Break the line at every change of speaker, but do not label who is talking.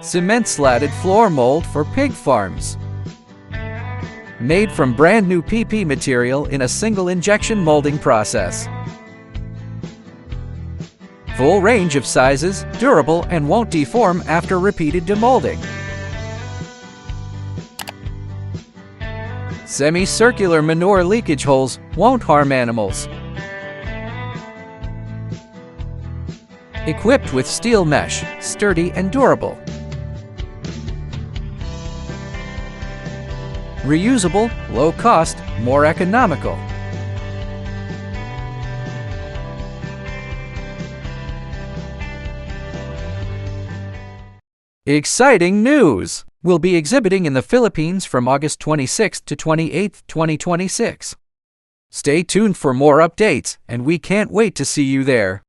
Cement slatted floor mold for pig farms. Made from brand new PP material in a single injection molding process. Full range of sizes, durable and won't deform after repeated demolding. Semicircular manure leakage holes won't harm animals. Equipped with steel mesh, sturdy and durable. Reusable, low cost, more economical. Exciting news! We'll be exhibiting in the Philippines from August 26 to 28, 2026. Stay tuned for more updates, and we can't wait to see you there.